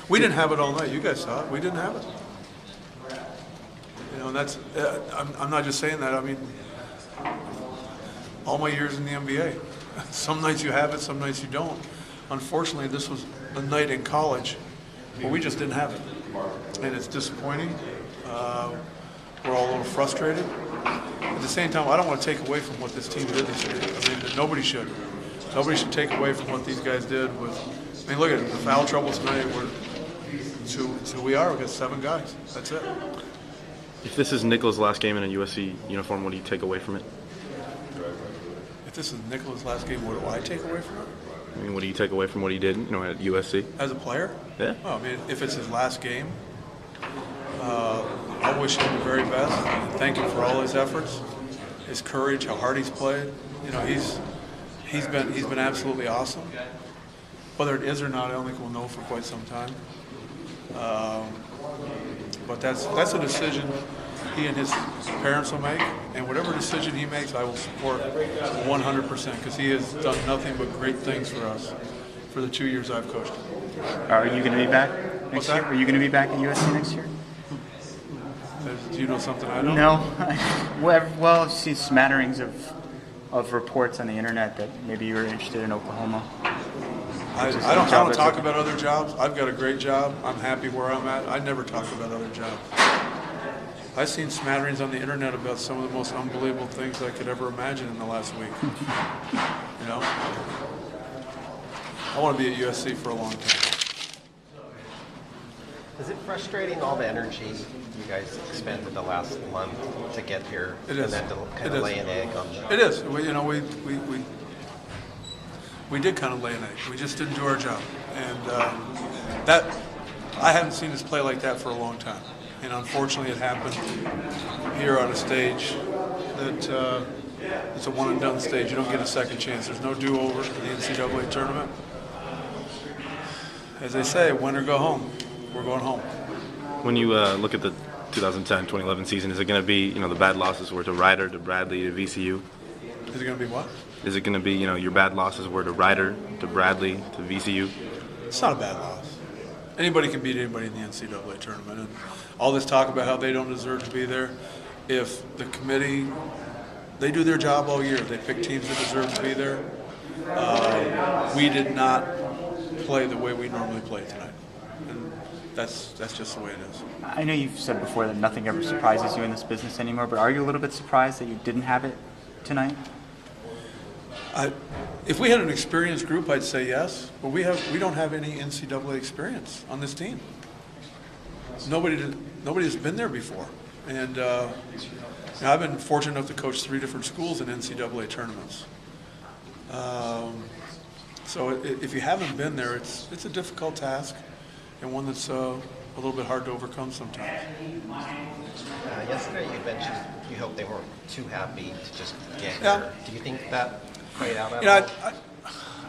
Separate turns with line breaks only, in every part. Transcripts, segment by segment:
We didn't have it all night. You guys saw it. We didn't have it. You know, and that's. I'm not just saying that. I mean, all my years in the NBA, some nights you have it, some nights you don't. Unfortunately, this was a night in college where we just didn't have it, and it's disappointing. We're all a little frustrated. At the same time, I don't want to take away from what this team did this year. I mean, nobody should. Nobody should take away from what these guys did. I mean, look at it. The foul trouble tonight. It's who we are. We got 7 guys. That's it.
If this is Nicola's last game in a USC uniform, what do you take away from it?
If this is Nicola's last game, what do I take away from it?
I mean, what do you take away from what he did, at USC?
As a player?
Yeah.
Oh, I mean, if it's his last game, I wish him the very best. And thank him for all his efforts, his courage, how hard he's played. You know, he's been absolutely awesome. Whether it is or not, I don't think we'll know for quite some time. But that's a decision he and his parents will make, and whatever decision he makes, I will support 100% because he has done nothing but great things for us for the 2 years I've coached him.
Are you going to be back next year? Are you going to be back at USC next year?
Do you know something I don't?
No. Well, I've seen smatterings of reports on the internet that maybe you were interested in Oklahoma.
I don't talk about other jobs. I've got a great job. I'm happy where I'm at. I never talk about other jobs. I've seen smatterings on the internet about some of the most unbelievable things I could ever imagine in the last week. You know? I want to be at USC for a long time.
Is it frustrating all the energy you guys expended the last month to get here?
It is.
And then to kind of lay an egg on the...
It is. We did kind of lay an egg. We just didn't do our job. And I haven't seen us play like that for a long time. And unfortunately, it happened here on a stage that it's a one-and-done stage. You don't get a second chance. There's no do-over in the NCAA tournament. As they say, win or go home. We're going home.
When you look at the 2010-2011 season, is it going to be, the bad losses were to Ryder, to Bradley, to VCU?
Is it going to be what?
Is it going to be, your bad losses were to Ryder, to Bradley, to VCU?
It's not a bad loss. Anybody can beat anybody in the NCAA tournament. And all this talk about how they don't deserve to be there, if the committee, they do their job all year. They pick teams that deserve to be there. We did not play the way we normally play tonight. And that's just the way it is.
I know you've said before that nothing ever surprises you in this business anymore, but are you a little bit surprised that you didn't have it tonight?
If we had an experienced group, I'd say yes, but we don't have any NCAA experience on this team. Nobody's been there before, and I've been fortunate enough to coach 3 different schools in NCAA tournaments. So if you haven't been there, it's a difficult task, and one that's a little bit hard to overcome sometimes.
Yesterday you mentioned you hope they weren't too happy to just get
Yeah.
here. Do you think that played out at all?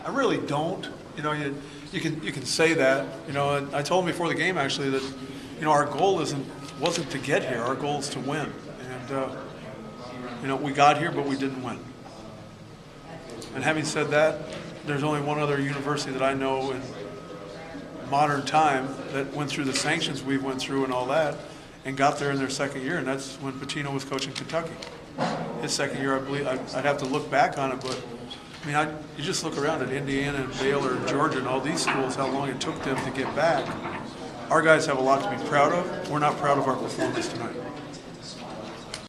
I really don't. You can say that. And I told him before the game actually that our goal wasn't to get here. Our goal is to win. And we got here, but we didn't win. And having said that, there's only one other university that I know in modern time that went through the sanctions we went through and all that, and got there in their second year, and that's when Pitino was coaching Kentucky. His second year, I believe, I'd have to look back on it, but you just look around at Indiana and Baylor and Georgia and all these schools, how long it took them to get back. Our guys have a lot to be proud of. We're not proud of our performance tonight.